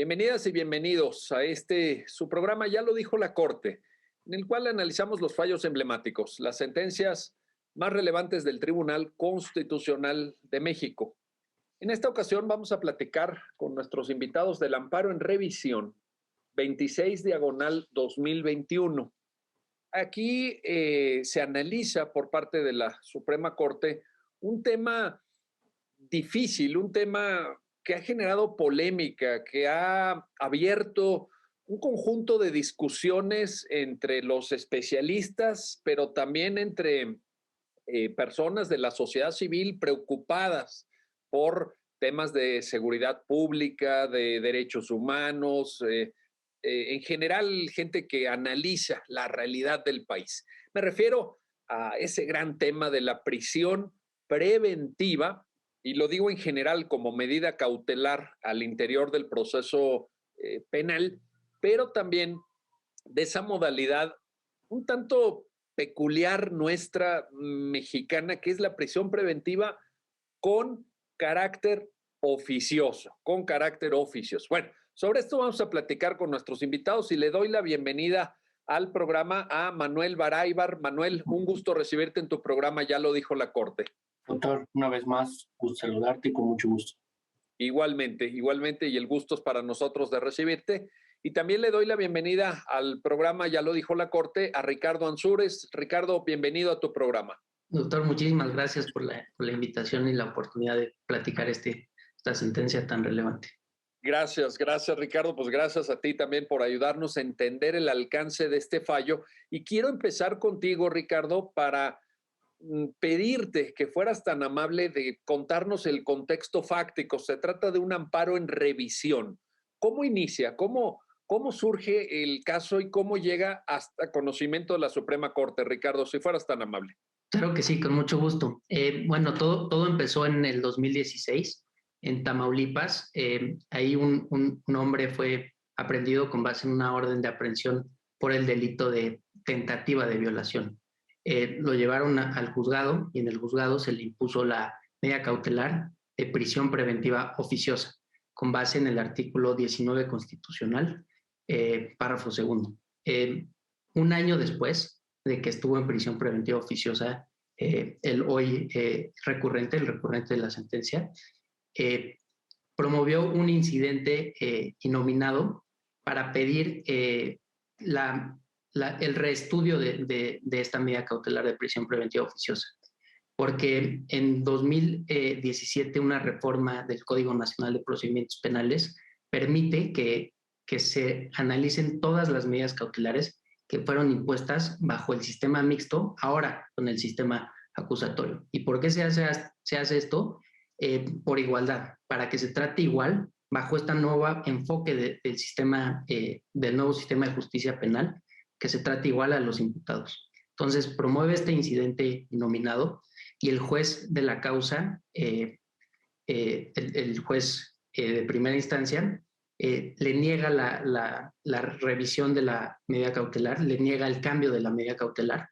Bienvenidas y bienvenidos a su programa, ya lo dijo la Corte, en el cual analizamos los fallos emblemáticos, las sentencias más relevantes del Tribunal Constitucional de México. En esta ocasión vamos a platicar con nuestros invitados del amparo en revisión 26/2021. Aquí se analiza por parte de la Suprema Corte un tema difícil, un tema que ha generado polémica, que ha abierto un conjunto de discusiones entre los especialistas, pero también entre personas de la sociedad civil preocupadas por temas de seguridad pública, de derechos humanos, en general gente que analiza la realidad del país. Me refiero a ese gran tema de la prisión preventiva, y lo digo en general como medida cautelar al interior del proceso penal, pero también de esa modalidad un tanto peculiar nuestra mexicana, que es la prisión preventiva con carácter oficioso, con carácter oficioso. Bueno, sobre esto vamos a platicar con nuestros invitados y le doy la bienvenida al programa a Manuel Baraybar. Manuel, un gusto recibirte en tu programa, ya lo dijo la Corte. Doctor, una vez más, gusto saludarte y con mucho gusto. Igualmente, y el gusto es para nosotros de recibirte. Y también le doy la bienvenida al programa, ya lo dijo la Corte, a Ricardo Ansúrez. Ricardo, bienvenido a tu programa. Doctor, muchísimas gracias por la invitación y la oportunidad de platicar esta sentencia tan relevante. Gracias, Ricardo. Pues gracias a ti también por ayudarnos a entender el alcance de este fallo. Y quiero empezar contigo, Ricardo, para pedirte que fueras tan amable de contarnos el contexto fáctico. Se trata de un amparo en revisión. ¿Cómo inicia? ¿Cómo surge el caso y cómo llega hasta conocimiento de la Suprema Corte? Ricardo, si fueras tan amable. Claro que sí, con mucho gusto. Bueno, todo empezó en el 2016 en Tamaulipas. Ahí un hombre fue aprehendido con base en una orden de aprehensión por el delito de tentativa de violación. Lo llevaron al juzgado y en el juzgado se le impuso la medida cautelar de prisión preventiva oficiosa con base en el artículo 19 constitucional, párrafo segundo. Un año después de que estuvo en prisión preventiva oficiosa, el hoy recurrente de la sentencia, promovió un incidente innominado para pedir el reestudio de esta medida cautelar de prisión preventiva oficiosa, porque en 2017 una reforma del Código Nacional de Procedimientos Penales permite que se analicen todas las medidas cautelares que fueron impuestas bajo el sistema mixto, ahora con el sistema acusatorio. ¿Y por qué se hace esto? Por igualdad, para que se trate igual bajo este nuevo enfoque del nuevo sistema de justicia penal, que se trate igual a los imputados. Entonces, promueve este incidente innominado y el juez de la causa, el juez de primera instancia, le niega la revisión de la medida cautelar, le niega el cambio de la medida cautelar,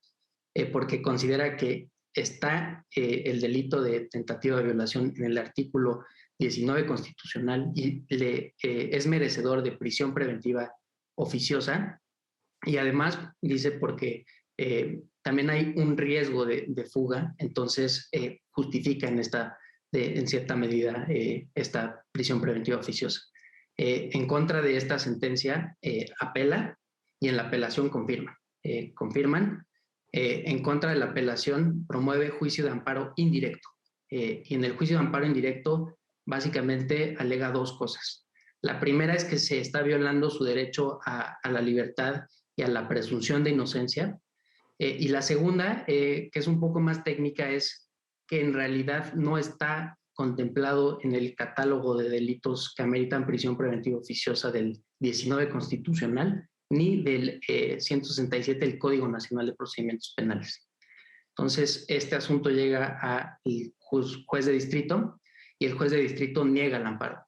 porque considera que está el delito de tentativa de violación en el artículo 19 constitucional y es merecedor de prisión preventiva oficiosa. Y además dice porque también hay un riesgo de fuga, entonces justifica en cierta medida esta prisión preventiva oficiosa. En contra de esta sentencia apela y en la apelación confirman. En contra de la apelación promueve juicio de amparo indirecto. Y en el juicio de amparo indirecto básicamente alega dos cosas. La primera es que se está violando su derecho a la libertad y a la presunción de inocencia. Y la segunda, que es un poco más técnica, es que en realidad no está contemplado en el catálogo de delitos que ameritan prisión preventiva oficiosa del 19 constitucional ni del 167 del Código Nacional de Procedimientos Penales. Entonces, este asunto llega al juez de distrito y el juez de distrito niega el amparo.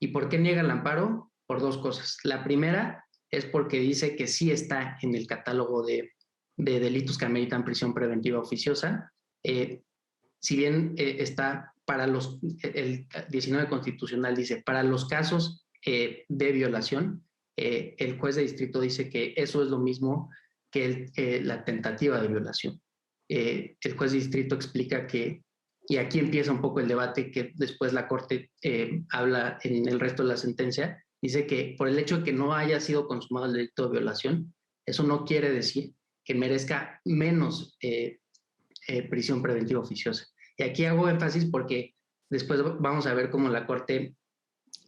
¿Y por qué niega el amparo? Por dos cosas. La primera es porque dice que sí está en el catálogo de delitos que ameritan prisión preventiva oficiosa, si bien está el 19 constitucional dice, para los casos de violación, el juez de distrito dice que eso es lo mismo que la tentativa de violación. El juez de distrito explica que, y aquí empieza un poco el debate que después la Corte habla en el resto de la sentencia, dice que por el hecho de que no haya sido consumado el delito de violación, eso no quiere decir que merezca menos prisión preventiva oficiosa. Y aquí hago énfasis porque después vamos a ver cómo la Corte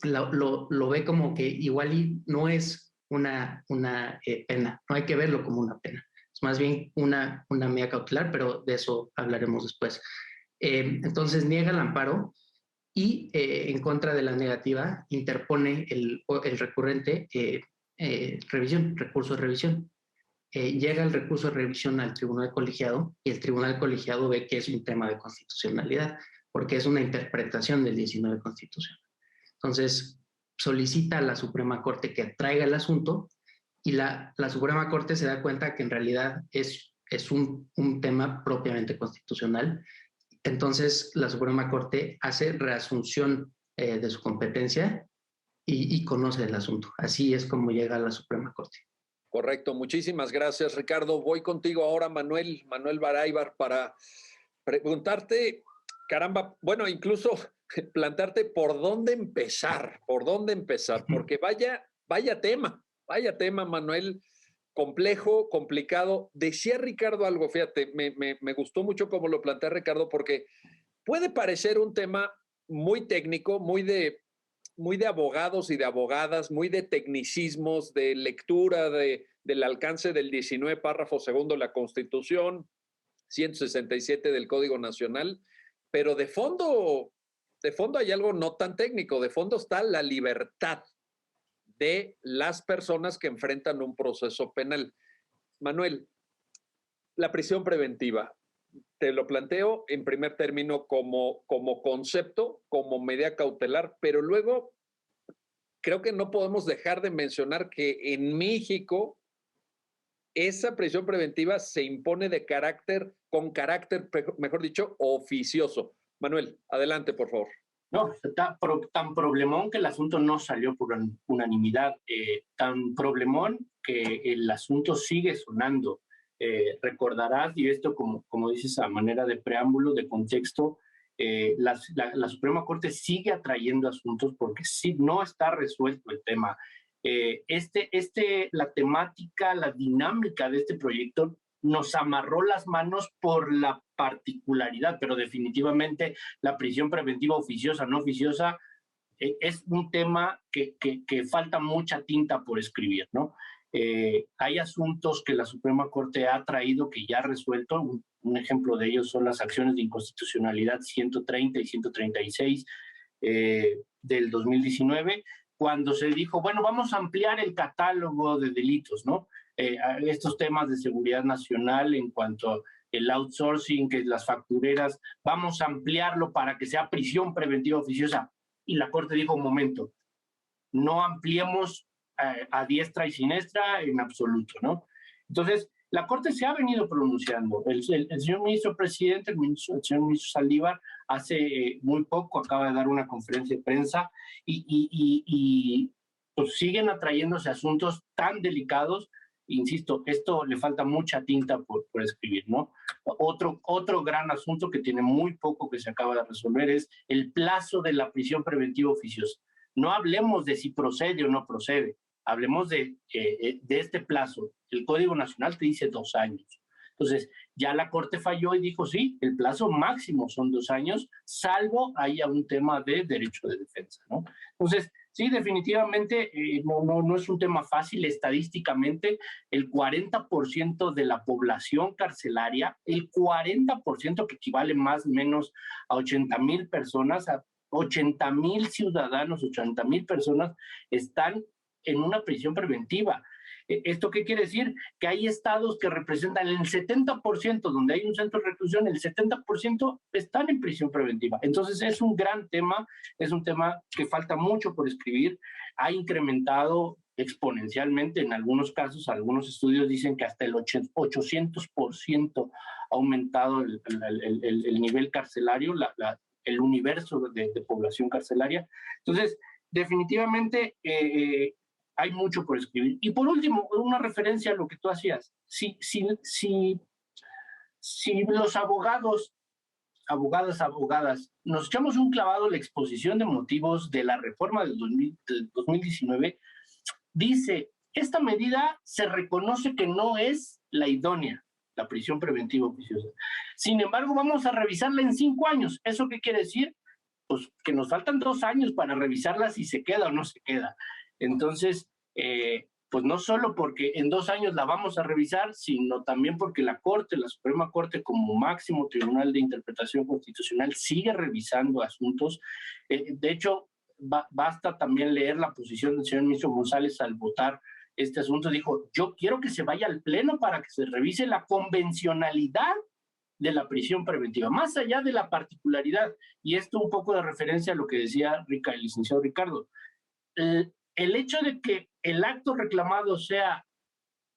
lo ve como que igual y no es una pena, no hay que verlo como una pena, es más bien una medida cautelar, pero de eso hablaremos después. Entonces niega el amparo y en contra de la negativa interpone el recurrente recurso de revisión. Llega el recurso de revisión al tribunal colegiado y el tribunal colegiado ve que es un tema de constitucionalidad, porque es una interpretación del 19 constitucional. Entonces, solicita a la Suprema Corte que traiga el asunto y la Suprema Corte se da cuenta que en realidad es un tema propiamente constitucional. Entonces, la Suprema Corte hace reasunción de su competencia y conoce el asunto. Así es como llega a la Suprema Corte. Correcto, muchísimas gracias, Ricardo. Voy contigo ahora, Manuel Baraybar, para preguntarte, caramba, bueno, incluso plantearte por dónde empezar, porque vaya tema, Manuel, complejo, complicado. Decía Ricardo algo, fíjate, me gustó mucho cómo lo plantea Ricardo, porque puede parecer un tema muy técnico, muy de abogados y de abogadas, muy de tecnicismos, de lectura del alcance del 19 párrafo segundo de la Constitución, 167 del Código Nacional, pero de fondo hay algo no tan técnico, de fondo está la libertad de las personas que enfrentan un proceso penal. Manuel, la prisión preventiva, te lo planteo en primer término como concepto, como medida cautelar, pero luego creo que no podemos dejar de mencionar que en México esa prisión preventiva se impone con carácter, mejor dicho, oficioso. Manuel, adelante, por favor. No, está tan problemón que el asunto no salió por unanimidad, tan problemón que el asunto sigue sonando. Recordarás, y esto como dices a manera de preámbulo, de contexto, la Suprema Corte sigue atrayendo asuntos porque sí, no está resuelto el tema. La temática, la dinámica de este proyecto nos amarró las manos por la particularidad, pero definitivamente la prisión preventiva oficiosa, no oficiosa, es un tema que falta mucha tinta por escribir, ¿no? Hay asuntos que la Suprema Corte ha traído que ya ha resuelto. Un ejemplo de ellos son las acciones de inconstitucionalidad 130 y 136 del 2019, cuando se dijo, bueno, vamos a ampliar el catálogo de delitos, ¿no? Estos temas de seguridad nacional en cuanto el outsourcing, que las factureras, vamos a ampliarlo para que sea prisión preventiva oficiosa. Y la Corte dijo, un momento, no ampliemos a diestra y siniestra en absoluto, ¿no? Entonces, la Corte se ha venido pronunciando. El señor ministro presidente, el señor ministro Saldívar, hace muy poco acaba de dar una conferencia de prensa y pues siguen atrayéndose asuntos tan delicados. Insisto, esto le falta mucha tinta por escribir, ¿no? Otro gran asunto que tiene muy poco que se acaba de resolver es el plazo de la prisión preventiva oficiosa. No hablemos de si procede o no procede, hablemos de este plazo. El Código Nacional te dice 2 años. Entonces, ya la Corte falló y dijo, sí, el plazo máximo son 2 años, salvo haya un tema de derecho de defensa, ¿no? Entonces, sí, definitivamente no es un tema fácil. Estadísticamente, el 40% de la población carcelaria, el 40%, que equivale más o menos a 80,000 personas, a 80,000 ciudadanos, 80,000 personas, están en una prisión preventiva. ¿Esto qué quiere decir? Que hay estados que representan el 70%, donde hay un centro de reclusión, el 70% están en prisión preventiva. Entonces es un gran tema, es un tema que falta mucho por escribir. Ha incrementado exponencialmente en algunos casos, algunos estudios dicen que hasta el 800% ha aumentado el nivel carcelario, el universo de población carcelaria. Entonces, definitivamente hay mucho por escribir. Y por último, una referencia a lo que tú hacías. Si los abogadas, nos echamos un clavado en la exposición de motivos de la reforma del 2019, dice, esta medida se reconoce que no es la idónea, la prisión preventiva oficiosa. Sin embargo, vamos a revisarla en 5 años. ¿Eso qué quiere decir? Pues que nos faltan 2 años para revisarla si se queda o no se queda. Entonces, pues no solo porque en 2 años la vamos a revisar, sino también porque la Suprema Corte, como máximo tribunal de interpretación constitucional, sigue revisando asuntos. De hecho, basta también leer la posición del señor ministro González al votar este asunto. Dijo, yo quiero que se vaya al Pleno para que se revise la convencionalidad de la prisión preventiva, más allá de la particularidad. Y esto un poco de referencia a lo que decía el licenciado Ricardo. El hecho de que el acto reclamado sea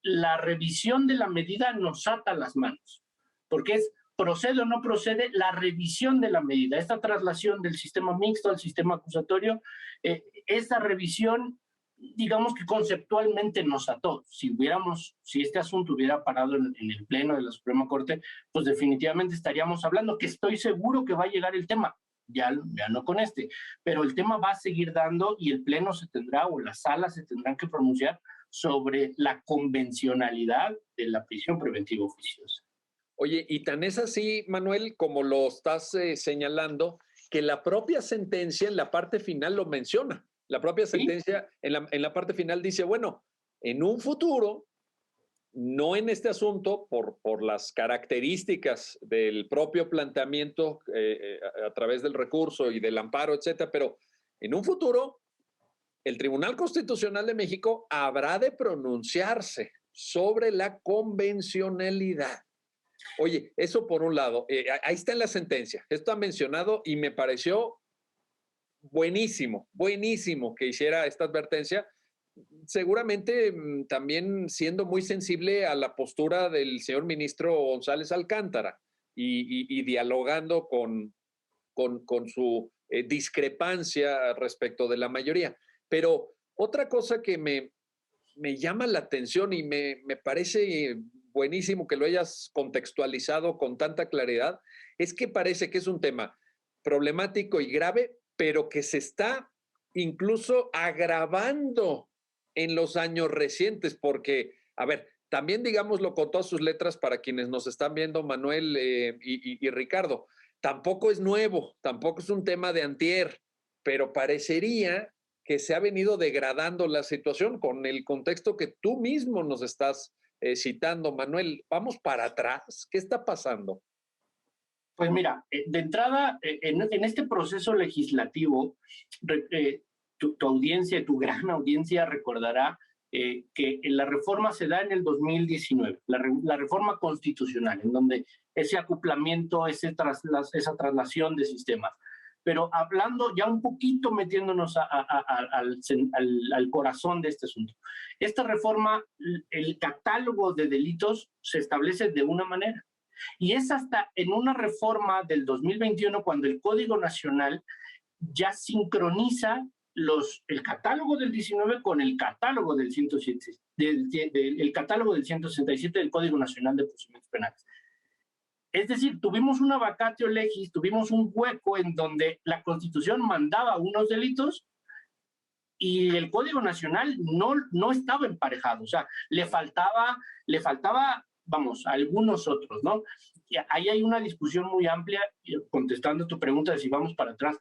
la revisión de la medida nos ata las manos, porque es procede o no procede la revisión de la medida, esta traslación del sistema mixto al sistema acusatorio, esa revisión, digamos que conceptualmente nos ató. Si este asunto hubiera parado en el Pleno de la Suprema Corte, pues definitivamente estaríamos hablando, que estoy seguro que va a llegar el tema. Ya no con pero el tema va a seguir dando y el Pleno se tendrá, o las salas se tendrán que pronunciar sobre la convencionalidad de la prisión preventiva oficiosa. Oye, y tan es así, Manuel, como lo estás señalando, que la propia sentencia en la parte final lo menciona. La propia sentencia en la parte final dice, bueno, en un futuro, no en este asunto, por las características del propio planteamiento a través del recurso y del amparo, etcétera, pero en un futuro, el Tribunal Constitucional de México habrá de pronunciarse sobre la convencionalidad. Oye, eso por un lado, ahí está en la sentencia, esto ha mencionado y me pareció buenísimo que hiciera esta advertencia, seguramente también siendo muy sensible a la postura del señor ministro González Alcántara y dialogando con su discrepancia respecto de la mayoría. Pero otra cosa que me llama la atención y me parece buenísimo que lo hayas contextualizado con tanta claridad, es que parece que es un tema problemático y grave, pero que se está incluso agravando en los años recientes, porque, a ver, también digámoslo con todas sus letras para quienes nos están viendo, Manuel y Ricardo, tampoco es nuevo, tampoco es un tema de antier, pero parecería que se ha venido degradando la situación con el contexto que tú mismo nos estás citando, Manuel. ¿Vamos para atrás? ¿Qué está pasando? Pues mira, de entrada, en este proceso legislativo, tu audiencia, tu gran audiencia recordará que la reforma se da en el 2019, la reforma constitucional, en donde ese acoplamiento, esa traslación de sistemas. Pero hablando ya un poquito, metiéndonos al corazón de este asunto. Esta reforma, el catálogo de delitos se establece de una manera. Y es hasta en una reforma del 2021 cuando el Código Nacional ya sincroniza el catálogo del 19 con el catálogo del 107, el catálogo del 167 del Código Nacional de Procedimientos Penales. Es decir, tuvimos una vacatio legis, tuvimos un hueco en donde la Constitución mandaba unos delitos y el Código Nacional no estaba emparejado, o sea, le faltaba, vamos, a algunos otros, ¿no? Y ahí hay una discusión muy amplia, contestando tu pregunta de si vamos para atrás.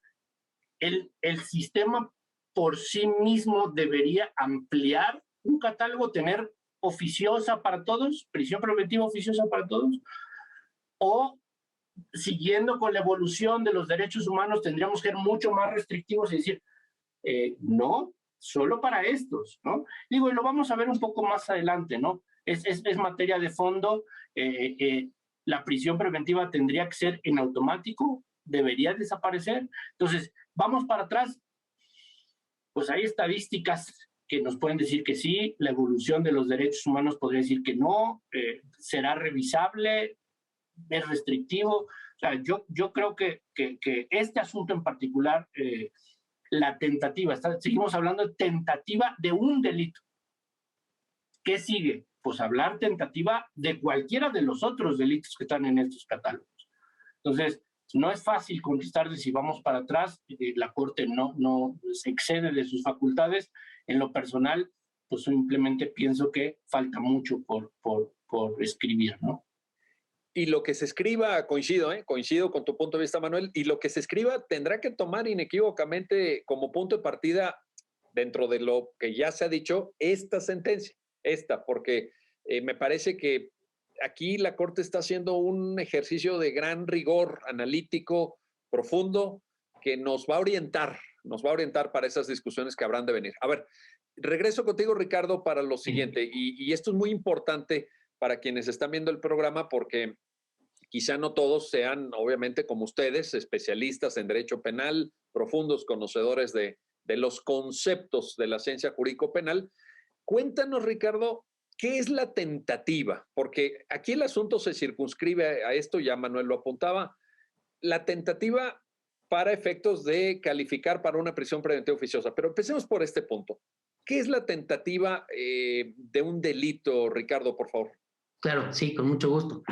El sistema por sí mismo debería ampliar un catálogo, tener oficiosa para todos, prisión preventiva oficiosa para todos, o siguiendo con la evolución de los derechos humanos tendríamos que ser mucho más restrictivos y decir, no, solo para estos, ¿no? Digo, y lo vamos a ver un poco más adelante, ¿no? Es materia de fondo, la prisión preventiva tendría que ser en automático, debería desaparecer. Entonces, vamos para atrás, pues hay estadísticas que nos pueden decir que sí, la evolución de los derechos humanos podría decir que no, será revisable, es restrictivo. O sea, yo creo que este asunto en particular la tentativa. Seguimos hablando de tentativa de un delito. ¿Qué sigue? Pues hablar tentativa de cualquiera de los otros delitos que están en estos catálogos. Entonces, no es fácil contestar de si vamos para atrás. La Corte no se excede de sus facultades. En lo personal, pues simplemente pienso que falta mucho por escribir, ¿no? Y lo que se escriba, coincido con tu punto de vista, Manuel, y lo que se escriba tendrá que tomar inequívocamente como punto de partida, dentro de lo que ya se ha dicho, esta sentencia, porque me parece que aquí la Corte está haciendo un ejercicio de gran rigor analítico, profundo, que nos va a orientar para esas discusiones que habrán de venir. A ver, regreso contigo, Ricardo, para lo siguiente, y esto es muy importante para quienes están viendo el programa, porque quizá no todos sean, obviamente, como ustedes, especialistas en derecho penal, profundos conocedores de los conceptos de la ciencia jurídico-penal. Cuéntanos, Ricardo, ¿qué es la tentativa? Porque aquí el asunto se circunscribe a esto, ya Manuel lo apuntaba, la tentativa para efectos de calificar para una prisión preventiva oficiosa. Pero empecemos por este punto. ¿Qué es la tentativa de un delito, Ricardo, por favor? Claro, sí, con mucho gusto.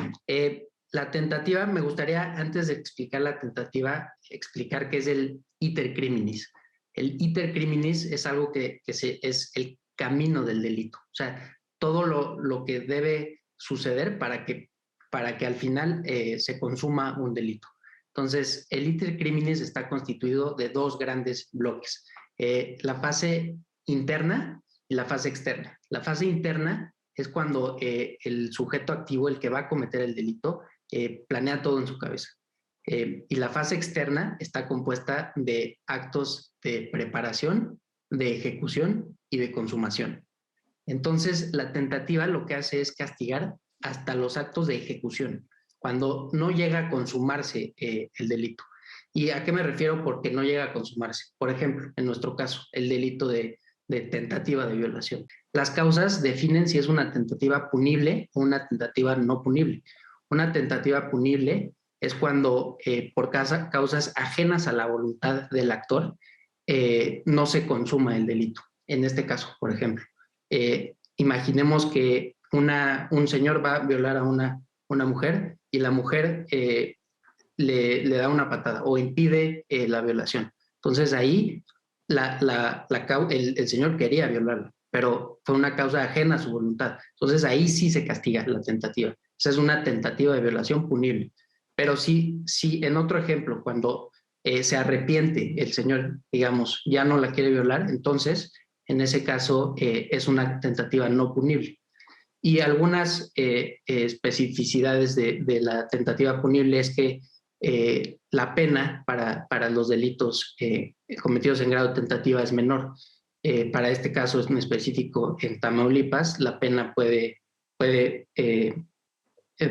La tentativa, me gustaría, antes de explicar la tentativa, explicar qué es el iter criminis. El iter criminis es algo que es el camino del delito. O sea, todo lo que debe suceder para que al final se consuma un delito. Entonces, el iter criminis está constituido de dos grandes bloques. La fase interna y la fase externa. La fase interna es cuando el sujeto activo, el que va a cometer el delito, planea todo en su cabeza. Y la fase externa está compuesta de actos de preparación, de ejecución y de consumación. Entonces, la tentativa lo que hace es castigar hasta los actos de ejecución, cuando no llega a consumarse el delito. ¿Y a qué me refiero porque no llega a consumarse? Por ejemplo, en nuestro caso, el delito de tentativa de violación. Las causas definen si es una tentativa punible o una tentativa no punible. Una tentativa punible es cuando por causas ajenas a la voluntad del actor no se consuma el delito. En este caso, por ejemplo, imaginemos que un señor va a violar a una mujer y la mujer le da una patada o impide la violación. Entonces ahí el señor quería violarla, pero fue una causa ajena a su voluntad. Entonces ahí sí se castiga la tentativa. Esa es una tentativa de violación punible. Pero sí en otro ejemplo, cuando se arrepiente el señor, digamos, ya no la quiere violar, entonces en ese caso es una tentativa no punible. Y algunas especificidades de la tentativa punible es que la pena para los delitos cometidos en grado de tentativa es menor. Para este caso en específico en Tamaulipas, la pena puede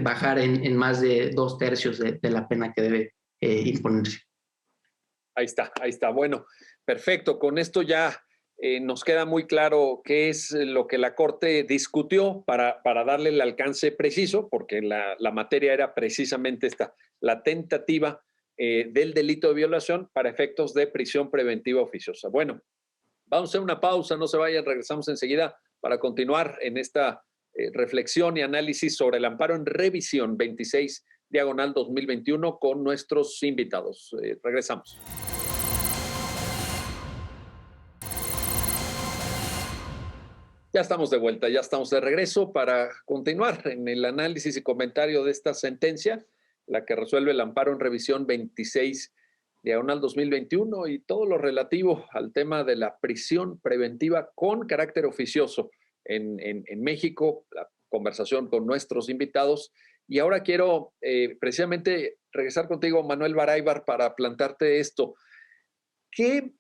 bajar en más de 2/3 de la pena que debe imponerse. Ahí está. Bueno, perfecto. Con esto ya nos queda muy claro qué es lo que la Corte discutió para darle el alcance preciso, porque la materia era precisamente esta, la tentativa del delito de violación para efectos de prisión preventiva oficiosa. Bueno, vamos a hacer una pausa, no se vayan, regresamos enseguida para continuar en esta reflexión y análisis sobre el amparo en revisión 26/2021 con nuestros invitados. Regresamos. Ya estamos de vuelta, ya estamos de regreso para continuar en el análisis y comentario de esta sentencia, la que resuelve el amparo en revisión 26/2021 y todo lo relativo al tema de la prisión preventiva con carácter oficioso en México, la conversación con nuestros invitados. Y ahora quiero precisamente regresar contigo, Manuel Baráibar, para plantarte esto. ¿Qué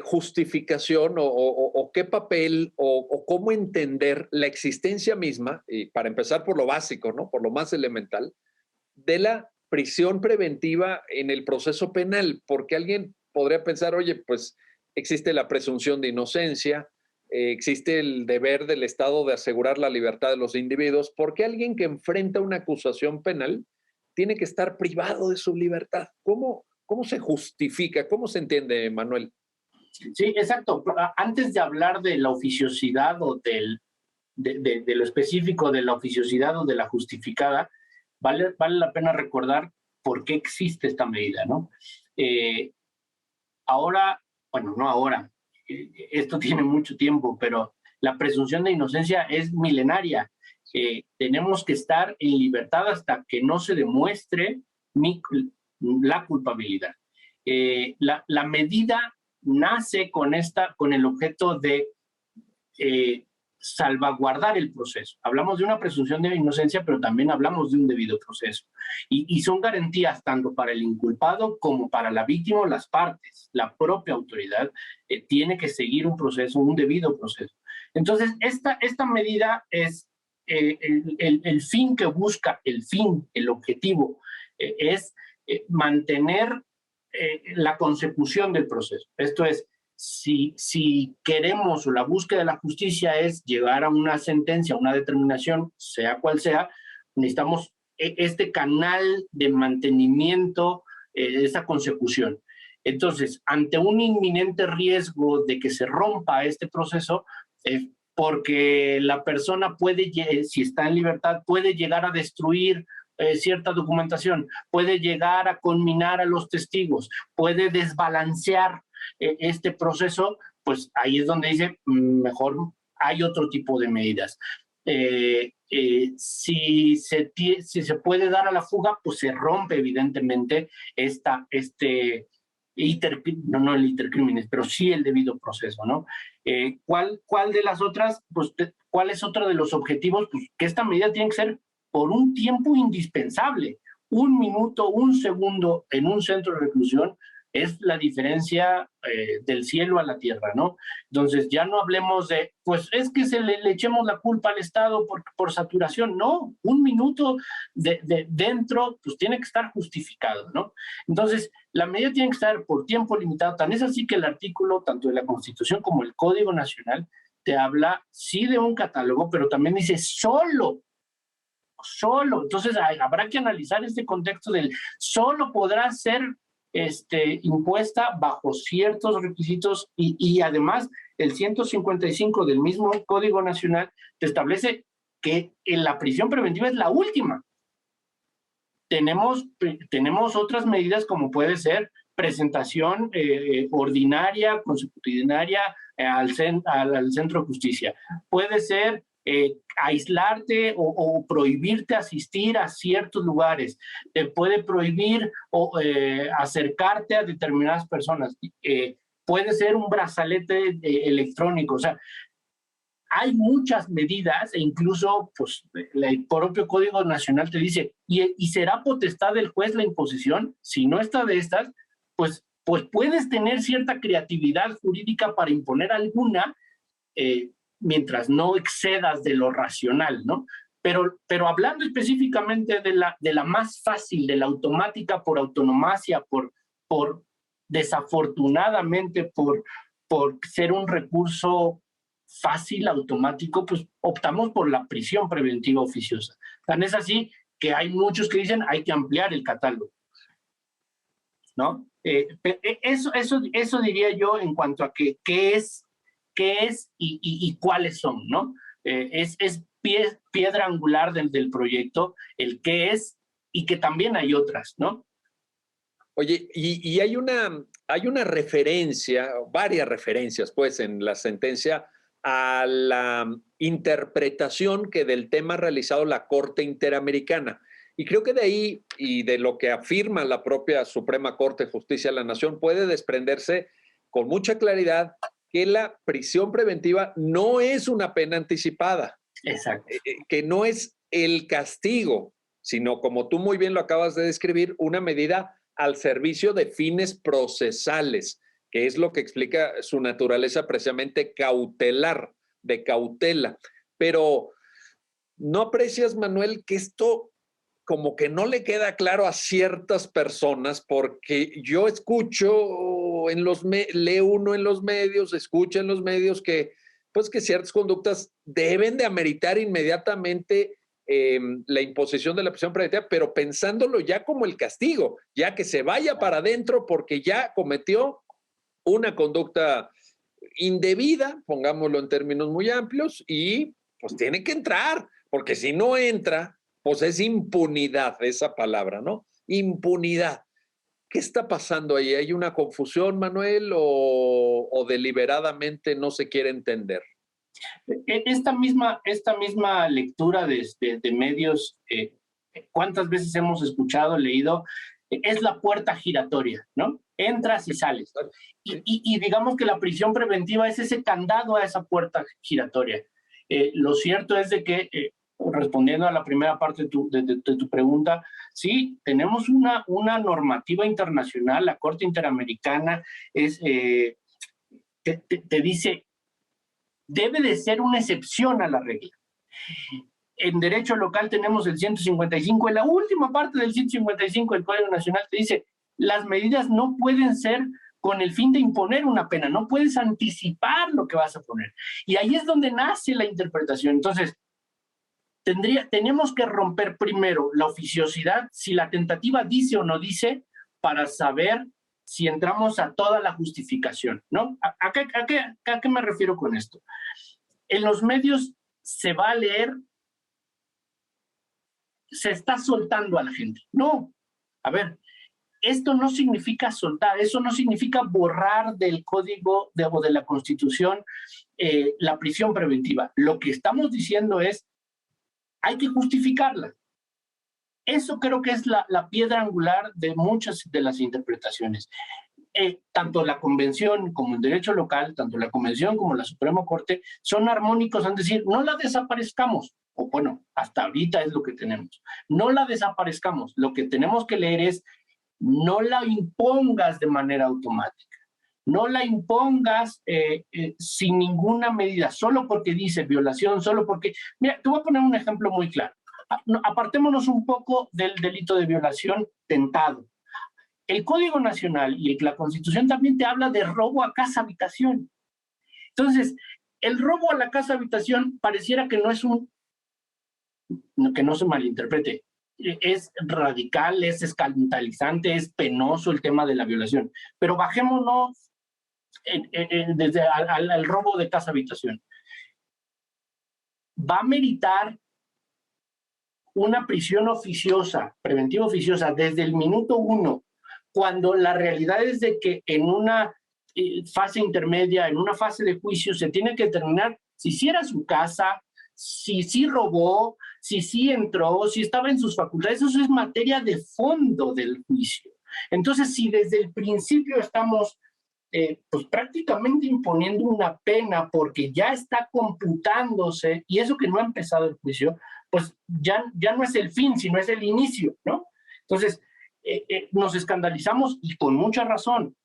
justificación o qué papel o cómo entender la existencia misma, y para empezar por lo básico, ¿no? Por lo más elemental, de la prisión preventiva en el proceso penal? Porque alguien podría pensar, oye, pues existe la presunción de inocencia, existe el deber del Estado de asegurar la libertad de los individuos. ¿Por qué alguien que enfrenta una acusación penal tiene que estar privado de su libertad? ¿Cómo se justifica? ¿Cómo se entiende, Manuel? Sí, exacto. Antes de hablar de la oficiosidad o de lo específico de la oficiosidad o de la justificada, vale la pena recordar por qué existe esta medida, ¿no? Ahora, bueno, no ahora, esto tiene mucho tiempo, pero la presunción de inocencia es milenaria. Tenemos que estar en libertad hasta que no se demuestre la culpabilidad. La medida nace con el objeto de salvaguardar el proceso. Hablamos de una presunción de inocencia, pero también hablamos de un debido proceso. Y son garantías tanto para el inculpado como para la víctima o las partes. La propia autoridad tiene que seguir un proceso, un debido proceso. Entonces, esta medida es el fin que busca, el objetivo, es mantener la consecución del proceso. Esto es, si queremos o la búsqueda de la justicia es llegar a una sentencia, una determinación, sea cual sea, necesitamos este canal de mantenimiento de esa consecución. Entonces, ante un inminente riesgo de que se rompa este proceso, porque la persona puede, si está en libertad, puede llegar a destruir cierta documentación, puede llegar a conminar a los testigos, puede desbalancear este proceso, pues ahí es donde dice, mejor hay otro tipo de medidas. Si se puede dar a la fuga, pues se rompe evidentemente no el intercrímenes, pero sí el debido proceso, ¿no? ¿Cuál de las otras? Pues, ¿cuál es otro de los objetivos? Pues que esta medida tiene que ser por un tiempo indispensable. 1 minuto, 1 segundo en un centro de reclusión es la diferencia del cielo a la tierra, ¿no? Entonces, ya no hablemos de, pues es que le echemos la culpa al Estado por saturación. No, 1 minuto dentro, pues tiene que estar justificado, ¿no? Entonces, la medida tiene que estar por tiempo limitado. Tan es así que el artículo, tanto de la Constitución como el Código Nacional, te habla, sí, de un catálogo, pero también dice solo. Entonces, habrá que analizar este contexto del solo podrá ser impuesta bajo ciertos requisitos y además el 155 del mismo Código Nacional te establece que la prisión preventiva es la última. Tenemos otras medidas como puede ser presentación ordinaria, consecutivaria al centro de justicia. Puede ser aislarte o prohibirte asistir a ciertos lugares. Te puede prohibir acercarte a determinadas personas. Puede ser un brazalete electrónico. O sea, hay muchas medidas e incluso pues, el propio Código Nacional te dice, y será potestad del juez la imposición. Si no está de estas, pues puedes tener cierta creatividad jurídica para imponer alguna, mientras no excedas de lo racional, ¿no? Pero hablando específicamente de la más fácil, de la automática por autonomacia, desafortunadamente por ser un recurso fácil, automático, pues optamos por la prisión preventiva oficiosa. Tan es así que hay muchos que dicen hay que ampliar el catálogo, ¿no? Eso diría yo en cuanto a qué es y cuáles son, ¿no? Es piedra angular del proyecto, el qué es y que también hay otras, ¿no? Oye, y hay una referencia, varias referencias, pues, en la sentencia a la interpretación que del tema ha realizado la Corte Interamericana. Y creo que de ahí y de lo que afirma la propia Suprema Corte de Justicia de la Nación puede desprenderse con mucha claridad que la prisión preventiva no es una pena anticipada. Exacto. Que no es el castigo, sino, como tú muy bien lo acabas de describir, una medida al servicio de fines procesales, que es lo que explica su naturaleza precisamente cautelar, de cautela. Pero ¿no aprecias, Manuel, que esto como que no le queda claro a ciertas personas? Porque yo escucho lee uno en los medios, escucha en los medios que pues que ciertas conductas deben de ameritar inmediatamente la imposición de la prisión preventiva, pero pensándolo ya como el castigo, ya que se vaya para adentro porque ya cometió una conducta indebida, pongámoslo en términos muy amplios, y pues tiene que entrar, porque si no entra, pues es impunidad esa palabra, ¿no? Impunidad. ¿Qué está pasando ahí? ¿Hay una confusión, Manuel, o deliberadamente no se quiere entender? Esta misma lectura de medios, ¿cuántas veces hemos escuchado, leído? Es la puerta giratoria, ¿no? Entras y sales. Y digamos que la prisión preventiva es ese candado a esa puerta giratoria. Lo cierto es de que, respondiendo a la primera parte de tu pregunta, sí, tenemos una normativa internacional, la Corte Interamericana te dice, debe de ser una excepción a la regla. En derecho local tenemos el 155, en la última parte del 155 del Código Nacional te dice, las medidas no pueden ser con el fin de imponer una pena, no puedes anticipar lo que vas a poner. Y ahí es donde nace la interpretación. Entonces, tenemos que romper primero la oficiosidad, si la tentativa dice o no dice, para saber si entramos a toda la justificación, ¿no? ¿A qué me refiero con esto? En los medios se va a leer, se está soltando a la gente. No, a ver, esto no significa soltar, eso no significa borrar del código o de la Constitución la prisión preventiva. Lo que estamos diciendo es, hay que justificarla. Eso creo que es la piedra angular de muchas de las interpretaciones. Tanto la Convención como el derecho local, tanto la Convención como la Suprema Corte, son armónicos en decir, no la desaparezcamos, o bueno, hasta ahorita es lo que tenemos. No la desaparezcamos, lo que tenemos que leer es, no la impongas de manera automática, no la impongas sin ninguna medida, solo porque dice violación, solo porque... Mira, te voy a poner un ejemplo muy claro. Apartémonos un poco del delito de violación tentado. El Código Nacional y la Constitución también te habla de robo a casa-habitación. Entonces, el robo a la casa-habitación pareciera que no es que no se malinterprete, es radical, es escandalizante, es penoso el tema de la violación. Pero bajémonos desde al robo de casa-habitación. Va a meritar una prisión oficiosa, preventiva oficiosa, desde el minuto 1, cuando la realidad es de que en una fase intermedia, en una fase de juicio, se tiene que determinar si era su casa, si sí robó, si sí entró, si estaba en sus facultades. Eso es materia de fondo del juicio. Entonces, si desde el principio estamos pues prácticamente imponiendo una pena porque ya está computándose, y eso que no ha empezado el juicio, pues ya no es el fin, sino es el inicio, ¿no? Entonces, nos escandalizamos, y con mucha razón,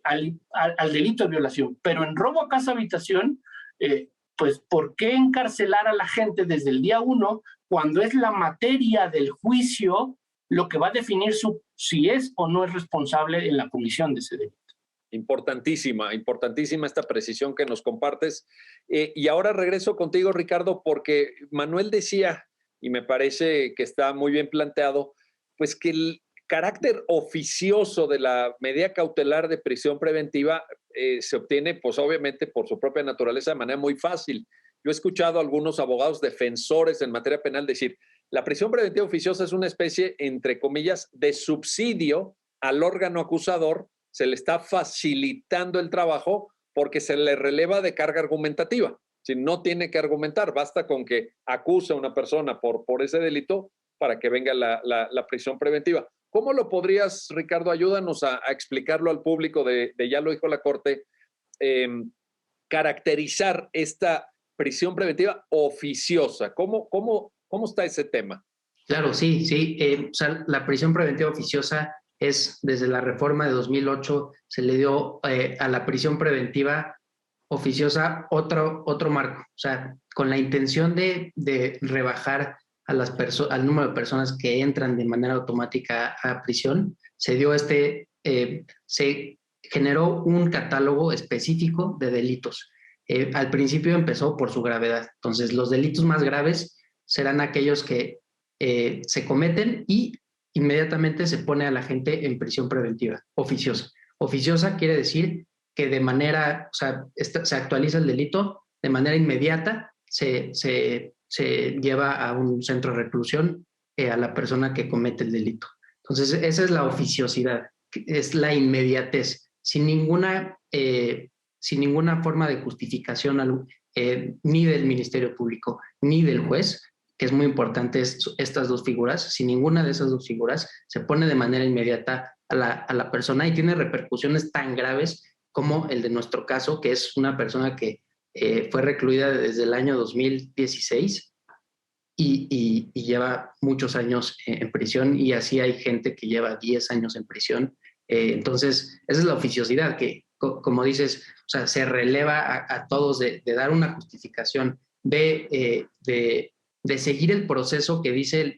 al delito de violación, pero en robo a casa-habitación, pues ¿por qué encarcelar a la gente desde el día 1 cuando es la materia del juicio lo que va a definir si es o no es responsable en la comisión de ese delito? Importantísima, importantísima esta precisión que nos compartes. Y ahora regreso contigo, Ricardo, porque Manuel decía, y me parece que está muy bien planteado, pues que el carácter oficioso de la medida cautelar de prisión preventiva se obtiene, pues obviamente, por su propia naturaleza de manera muy fácil. Yo he escuchado a algunos abogados defensores en materia penal decir, la prisión preventiva oficiosa es una especie, entre comillas, de subsidio al órgano acusador. Se le está facilitando el trabajo porque se le releva de carga argumentativa. Si no tiene que argumentar, basta con que acuse a una persona por ese delito para que venga la prisión preventiva. ¿Cómo lo podrías, Ricardo? Ayúdanos a explicarlo al público ya lo dijo la Corte, caracterizar esta prisión preventiva oficiosa. ¿Cómo está ese tema? Claro, sí. O sea, la prisión preventiva oficiosa es, desde la reforma de 2008, se le dio a la prisión preventiva oficiosa otro marco. O sea, con la intención de rebajar al número de personas que entran de manera automática a prisión, se generó un catálogo específico de delitos. Al principio empezó por su gravedad. Entonces, los delitos más graves serán aquellos que se cometen y inmediatamente se pone a la gente en prisión preventiva oficiosa. Oficiosa quiere decir que de manera, o sea, se actualiza el delito, de manera inmediata se lleva a un centro de reclusión a la persona que comete el delito. Entonces, esa es la oficiosidad, es la inmediatez, sin ninguna forma de justificación ni del Ministerio Público ni del juez, que es muy importante estas dos figuras. Sin ninguna de esas dos figuras se pone de manera inmediata a la persona y tiene repercusiones tan graves como el de nuestro caso, que es una persona que fue recluida desde el año 2016 y lleva muchos años en prisión, y así hay gente que lleva 10 años en prisión. Entonces, esa es la oficiosidad que, como dices, o sea, se releva a todos de dar una justificación, de seguir el proceso que dice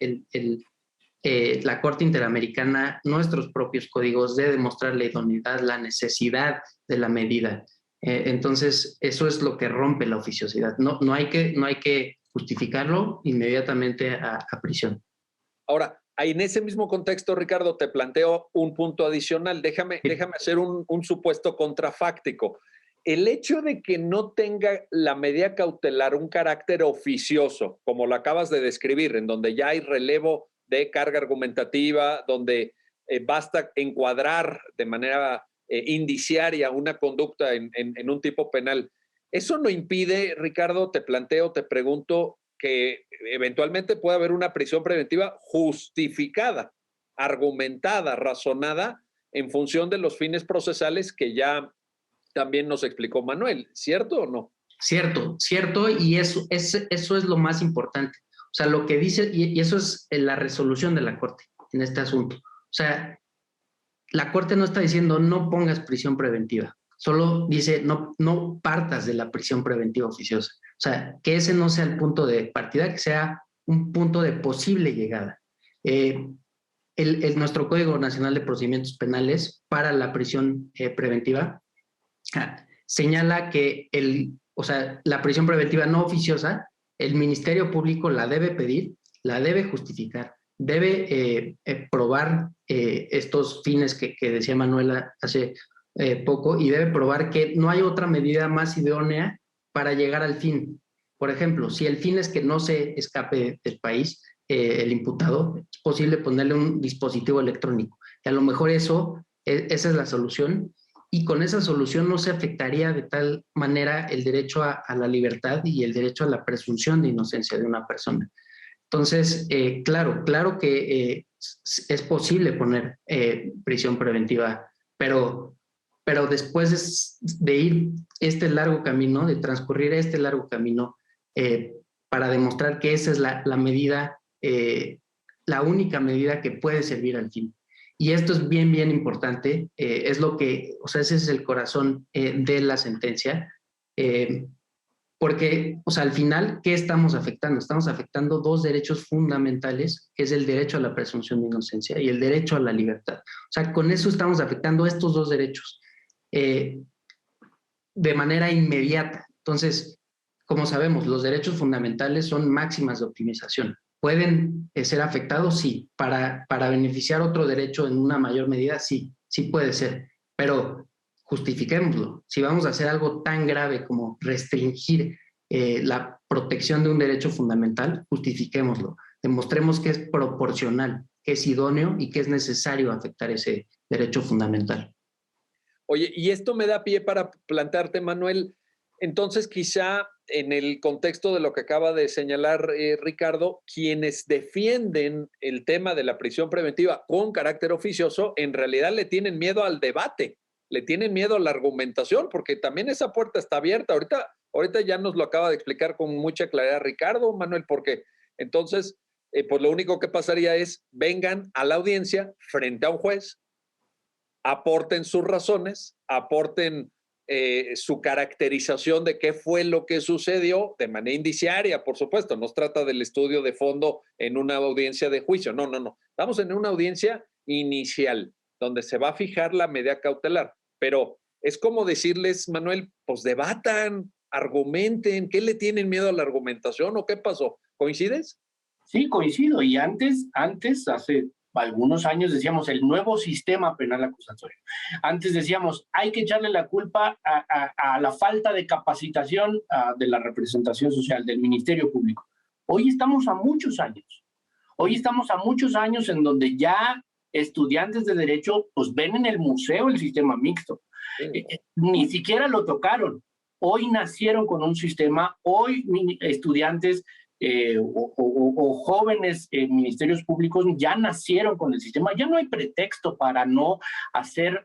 la Corte Interamericana, nuestros propios códigos, de demostrar la idoneidad, la necesidad de la medida. Entonces, eso es lo que rompe la oficiosidad. No hay que justificarlo inmediatamente a prisión. Ahora, en ese mismo contexto, Ricardo, te planteo un punto adicional. Déjame hacer un supuesto contrafáctico. El hecho de que no tenga la medida cautelar un carácter oficioso, como lo acabas de describir, en donde ya hay relevo de carga argumentativa, donde basta encuadrar de manera indiciaria una conducta en un tipo penal, eso no impide, Ricardo, te pregunto, que eventualmente pueda haber una prisión preventiva justificada, argumentada, razonada, en función de los fines procesales que ya también nos explicó Manuel, ¿cierto o no? Cierto, y eso es lo más importante. O sea, lo que dice, y eso es la resolución de la Corte en este asunto. O sea, la Corte no está diciendo no pongas prisión preventiva, solo dice no partas de la prisión preventiva oficiosa. O sea, que ese no sea el punto de partida, que sea un punto de posible llegada. Nuestro Código Nacional de Procedimientos Penales para la prisión preventiva señala que la prisión preventiva no oficiosa, el Ministerio Público la debe pedir, la debe justificar, debe probar estos fines que decía Manuela hace poco, y debe probar que no hay otra medida más idónea para llegar al fin. Por ejemplo, si el fin es que no se escape del país el imputado, es posible ponerle un dispositivo electrónico. Y a lo mejor esa es la solución, y con esa solución no se afectaría de tal manera el derecho a la libertad y el derecho a la presunción de inocencia de una persona. Entonces, claro que es posible poner prisión preventiva, pero después de ir este largo camino, de transcurrir este largo camino, para demostrar que esa es la medida, la única medida que puede servir al fin. Y esto es bien importante, es lo que, o sea, ese es el corazón de la sentencia, porque, o sea, al final, ¿qué estamos afectando? Estamos afectando dos derechos fundamentales, que es el derecho a la presunción de inocencia y el derecho a la libertad. O sea, con eso estamos afectando estos dos derechos de manera inmediata. Entonces, como sabemos, los derechos fundamentales son máximas de optimización. ¿Pueden ser afectados? Sí. ¿Para beneficiar otro derecho en una mayor medida? Sí puede ser. Pero justifiquémoslo. Si vamos a hacer algo tan grave como restringir la protección de un derecho fundamental, justifiquémoslo. Demostremos que es proporcional, que es idóneo y que es necesario afectar ese derecho fundamental. Oye, y esto me da pie para plantearte, Manuel, entonces quizá en el contexto de lo que acaba de señalar Ricardo, quienes defienden el tema de la prisión preventiva con carácter oficioso, en realidad le tienen miedo al debate, le tienen miedo a la argumentación, porque también esa puerta está abierta. Ahorita ya nos lo acaba de explicar con mucha claridad Ricardo, Manuel, porque entonces, pues lo único que pasaría es vengan a la audiencia frente a un juez, aporten sus razones, aporten su caracterización de qué fue lo que sucedió de manera indiciaria, por supuesto. No se trata del estudio de fondo en una audiencia de juicio. No. Estamos en una audiencia inicial, donde se va a fijar la medida cautelar. Pero es como decirles, Manuel, pues debatan, argumenten. ¿Qué le tienen miedo a la argumentación o qué pasó? ¿Coincides? Sí, coincido. Y antes, hace algunos años decíamos el nuevo sistema penal acusatorio. Antes decíamos, hay que echarle la culpa a la falta de capacitación de la representación social, del Ministerio Público. Hoy estamos a muchos años. Hoy estamos a muchos años en donde ya estudiantes de derecho pues ven en el museo el sistema mixto. Ni siquiera lo tocaron. Hoy nacieron con un sistema, hoy estudiantes o jóvenes ministerios públicos ya nacieron con el sistema. Ya no hay pretexto para no hacer,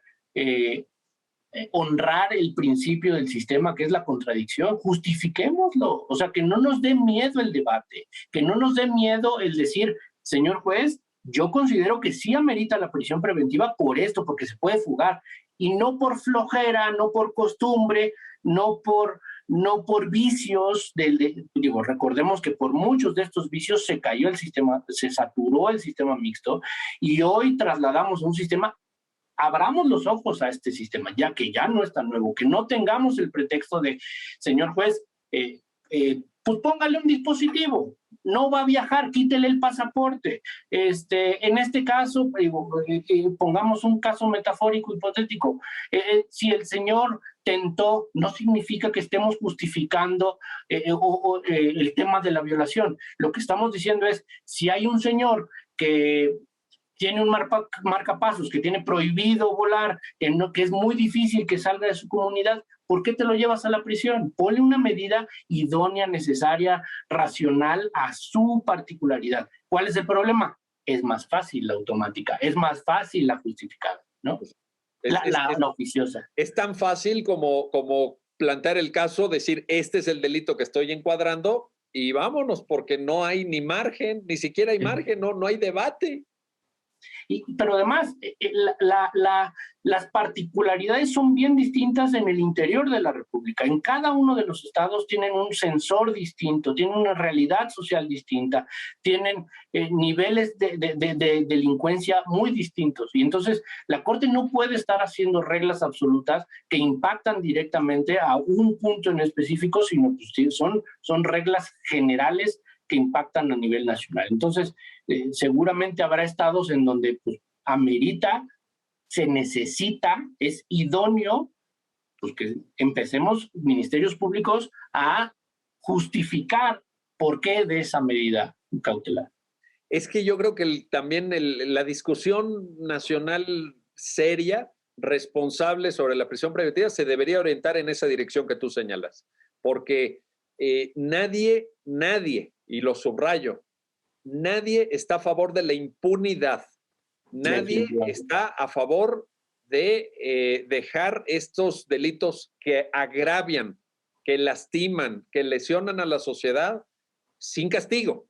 honrar el principio del sistema, que es la contradicción. Justifiquémoslo. O sea, que no nos dé miedo el debate, que no nos dé miedo el decir, señor juez, yo considero que sí amerita la prisión preventiva por esto, porque se puede fugar. Y no por flojera, no por costumbre, no por vicios. Digo, recordemos que por muchos de estos vicios se cayó el sistema, se saturó el sistema mixto, y hoy trasladamos a un sistema. Abramos los ojos a este sistema, ya que ya no es tan nuevo, que no tengamos el pretexto de, señor juez, pues póngale un dispositivo, no va a viajar, quítele el pasaporte. En este caso, pongamos un caso metafórico, hipotético. Si el señor tentó, no significa que estemos justificando el tema de la violación. Lo que estamos diciendo es, si hay un señor que tiene un marcapasos, que tiene prohibido volar, que es muy difícil que salga de su comunidad, ¿por qué te lo llevas a la prisión? Ponle una medida idónea, necesaria, racional a su particularidad. ¿Cuál es el problema? Es más fácil la automática, es más fácil la justificada, ¿no? La oficiosa. Es tan fácil como plantear el caso, decir, este es el delito que estoy encuadrando y vámonos, porque no hay ni margen, ni siquiera hay margen, no hay debate. Pero además, las particularidades son bien distintas en el interior de la República. En cada uno de los estados tienen un sensor distinto, tienen una realidad social distinta, tienen niveles de delincuencia muy distintos. Y entonces la Corte no puede estar haciendo reglas absolutas que impactan directamente a un punto en específico, sino que son reglas generales que impactan a nivel nacional. Entonces, seguramente habrá estados en donde pues, amerita, se necesita, es idóneo, pues que empecemos ministerios públicos a justificar por qué de esa medida cautelar. Es que yo creo que también la discusión nacional seria, responsable sobre la prisión preventiva, se debería orientar en esa dirección que tú señalas, porque nadie, y lo subrayo, nadie está a favor de la impunidad. Nadie está a favor de dejar estos delitos que agravian, que lastiman, que lesionan a la sociedad sin castigo.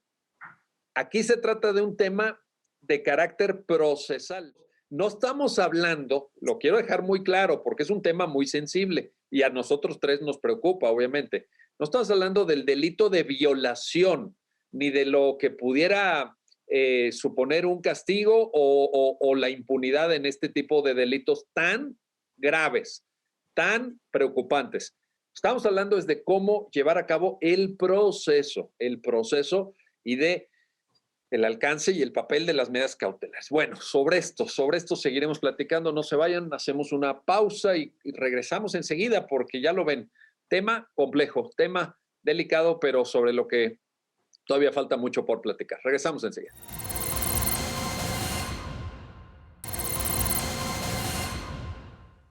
Aquí se trata de un tema de carácter procesal. No estamos hablando, lo quiero dejar muy claro, porque es un tema muy sensible y a nosotros tres nos preocupa, obviamente. No estamos hablando del delito de violación, ni de lo que pudiera suponer un castigo o la impunidad en este tipo de delitos tan graves, tan preocupantes. Estamos hablando de cómo llevar a cabo el proceso y de el alcance y el papel de las medidas cautelares. Bueno, sobre esto seguiremos platicando, no se vayan, hacemos una pausa y regresamos enseguida porque ya lo ven, tema complejo, tema delicado, pero sobre lo que todavía falta mucho por platicar. Regresamos enseguida.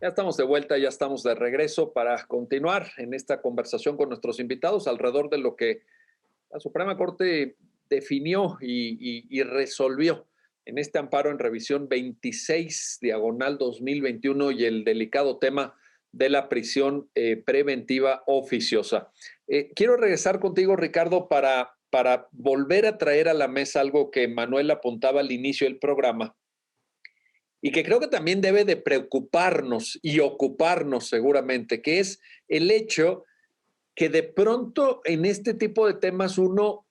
Ya estamos de vuelta, ya estamos de regreso para continuar en esta conversación con nuestros invitados alrededor de lo que la Suprema Corte definió y resolvió en este amparo en revisión 26/2021 y el delicado tema de la prisión preventiva oficiosa. Quiero regresar contigo, Ricardo, para volver a traer a la mesa algo que Manuel apuntaba al inicio del programa y que creo que también debe de preocuparnos y ocuparnos seguramente, que es el hecho que de pronto en este tipo de temas uno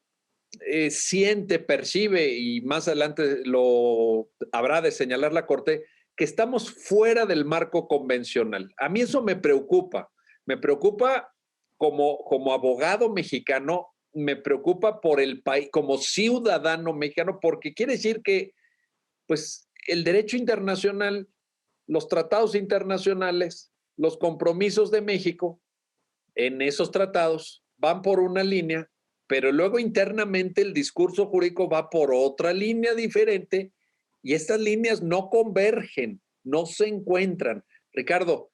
siente, percibe, y más adelante lo habrá de señalar la Corte, que estamos fuera del marco convencional. A mí eso me preocupa como abogado mexicano, me preocupa por el país, como ciudadano mexicano, porque quiere decir que pues el derecho internacional, los tratados internacionales, los compromisos de México en esos tratados van por una línea, pero luego internamente el discurso jurídico va por otra línea diferente y estas líneas no convergen, no se encuentran. Ricardo,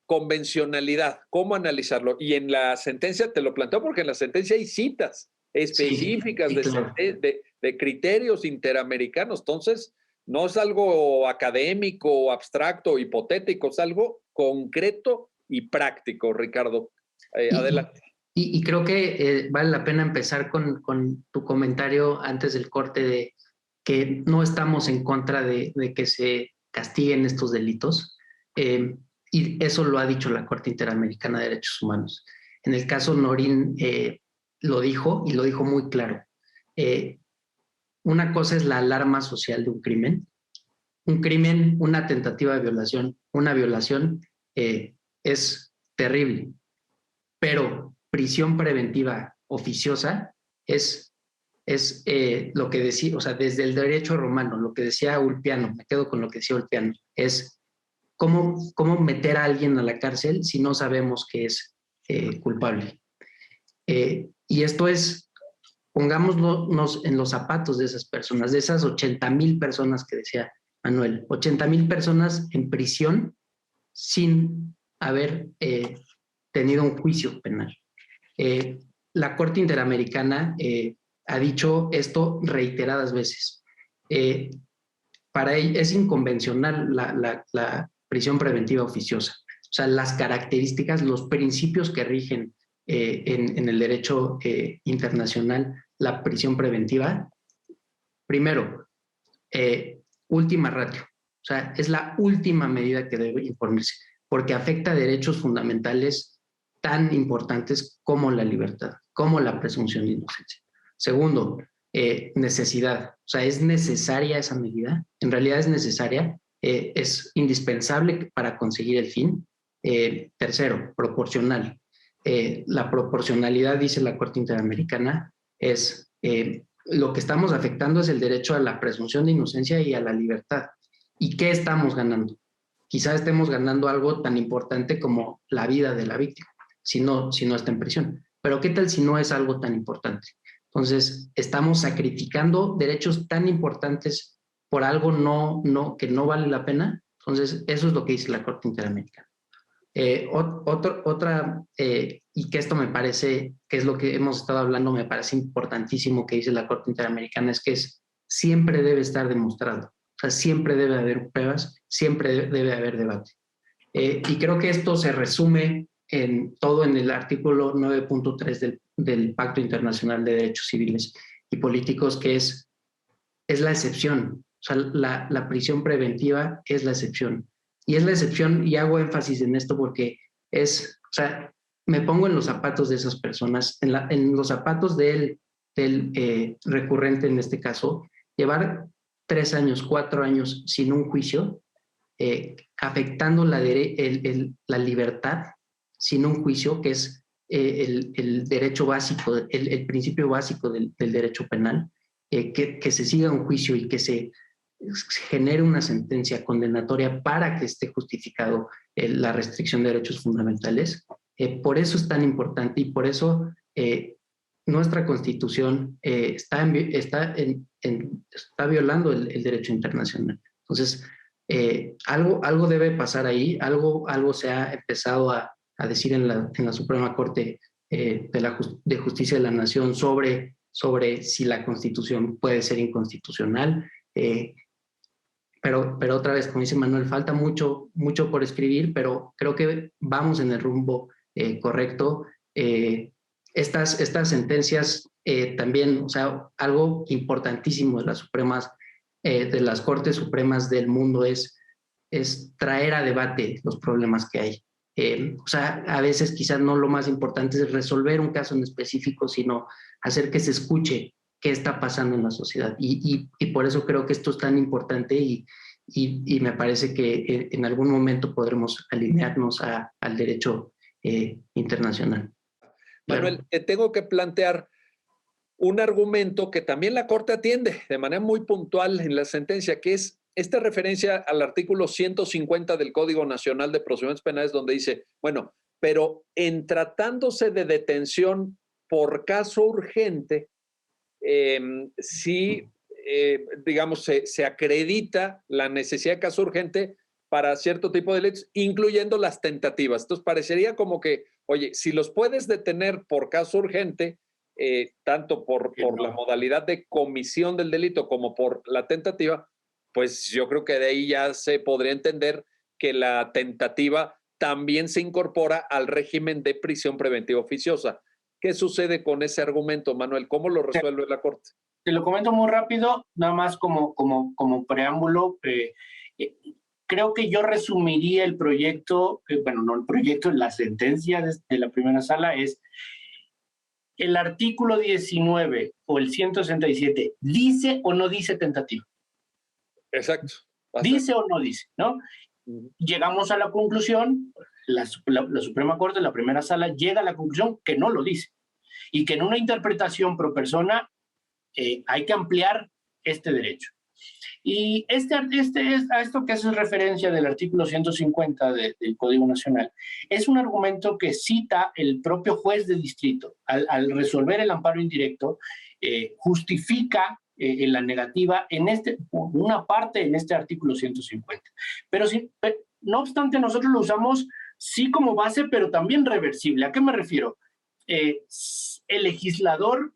convencionalidad, ¿cómo analizarlo? Y en la sentencia te lo planteo porque en la sentencia hay citas específicas sí, claro. de criterios interamericanos. Entonces, no es algo académico, abstracto, hipotético, es algo concreto y práctico, Ricardo. Adelante. Y creo que vale la pena empezar con tu comentario antes del corte de que no estamos en contra de que se castiguen estos delitos. Y eso lo ha dicho la Corte Interamericana de Derechos Humanos. En el caso Norín lo dijo y lo dijo muy claro. Una cosa es la alarma social de un crimen. Un crimen, una tentativa de violación, una violación es terrible, pero prisión preventiva oficiosa es lo que decía, o sea, desde el derecho romano, lo que decía Ulpiano, me quedo con lo que decía Ulpiano, es cómo meter a alguien a la cárcel si no sabemos que es culpable. Y esto es, pongámonos en los zapatos de esas personas, de esas 80,000 personas que decía Manuel, 80,000 personas en prisión sin haber tenido un juicio penal. La Corte Interamericana ha dicho esto reiteradas veces. Para ella es inconvencional la prisión preventiva oficiosa. O sea, las características, los principios que rigen en el derecho internacional la prisión preventiva. Primero, última ratio. O sea, es la última medida que debe imponerse, porque afecta derechos fundamentales tan importantes como la libertad, como la presunción de inocencia. Segundo, necesidad. O sea, ¿es necesaria esa medida? En realidad es necesaria, es indispensable para conseguir el fin. Tercero, proporcional. La proporcionalidad, dice la Corte Interamericana, es lo que estamos afectando es el derecho a la presunción de inocencia y a la libertad. ¿Y qué estamos ganando? Quizás estemos ganando algo tan importante como la vida de la víctima, si no está en prisión. Pero ¿qué tal si no es algo tan importante? Entonces, estamos sacrificando derechos tan importantes por algo que no vale la pena. Entonces, eso es lo que dice la Corte Interamericana. Y que esto me parece, que es lo que hemos estado hablando, me parece importantísimo que dice la Corte Interamericana, es que siempre debe estar demostrado. O sea, siempre debe haber pruebas, siempre debe haber debate. Y creo que esto se resume todo en el artículo 9.3 del Pacto Internacional de Derechos Civiles y Políticos, que es la excepción. O sea, la prisión preventiva es la excepción. Y es la excepción, y hago énfasis en esto porque o sea, me pongo en los zapatos de esas personas, en los zapatos del recurrente en este caso, llevar 3 años, 4 años sin un juicio, afectando la libertad sin un juicio, que es el derecho básico, el principio básico del derecho penal, que se siga un juicio y que se genere una sentencia condenatoria para que esté justificado la restricción de derechos fundamentales. Por eso es tan importante y por eso nuestra Constitución está violando el derecho internacional. Entonces, algo debe pasar ahí, algo se ha empezado a decir en la Suprema Corte de Justicia de la Nación sobre si la Constitución puede ser inconstitucional. Pero otra vez, como dice Manuel, falta mucho por escribir, pero creo que vamos en el rumbo correcto. Estas sentencias también, o sea, algo importantísimo de las Cortes Supremas del mundo es traer a debate los problemas que hay. O sea, a veces quizás no lo más importante es resolver un caso en específico, sino hacer que se escuche qué está pasando en la sociedad. Y por eso creo que esto es tan importante y me parece que en algún momento podremos alinearnos al derecho internacional. Manuel, te tengo que plantear, un argumento que también la Corte atiende de manera muy puntual en la sentencia, que es esta referencia al artículo 150 del Código Nacional de Procedimientos Penales, donde dice, bueno, pero en tratándose de detención por caso urgente, sí, digamos, se acredita la necesidad de caso urgente para cierto tipo de delitos, incluyendo las tentativas. Entonces, parecería como que, oye, si los puedes detener por caso urgente, tanto por la modalidad de comisión del delito como por la tentativa, pues yo creo que de ahí ya se podría entender que la tentativa también se incorpora al régimen de prisión preventiva oficiosa. ¿Qué sucede con ese argumento, Manuel? ¿Cómo lo resuelve la Corte? Te lo comento muy rápido, nada más como preámbulo. Creo que yo resumiría el proyecto, bueno, no el proyecto, la sentencia de la primera sala es el artículo 19 o el 167, ¿dice o no dice tentativa? Exacto. ¿Dice o no dice? ¿No? Llegamos a la conclusión, la Suprema Corte, la primera sala, llega a la conclusión que no lo dice y que en una interpretación pro persona hay que ampliar este derecho. Y a esto que hace referencia del artículo 150 del Código Nacional, es un argumento que cita el propio juez de distrito. Al resolver el amparo indirecto, justifica en la negativa en una parte en este artículo 150. Pero no obstante, nosotros lo usamos sí como base, pero también reversible. ¿A qué me refiero? El legislador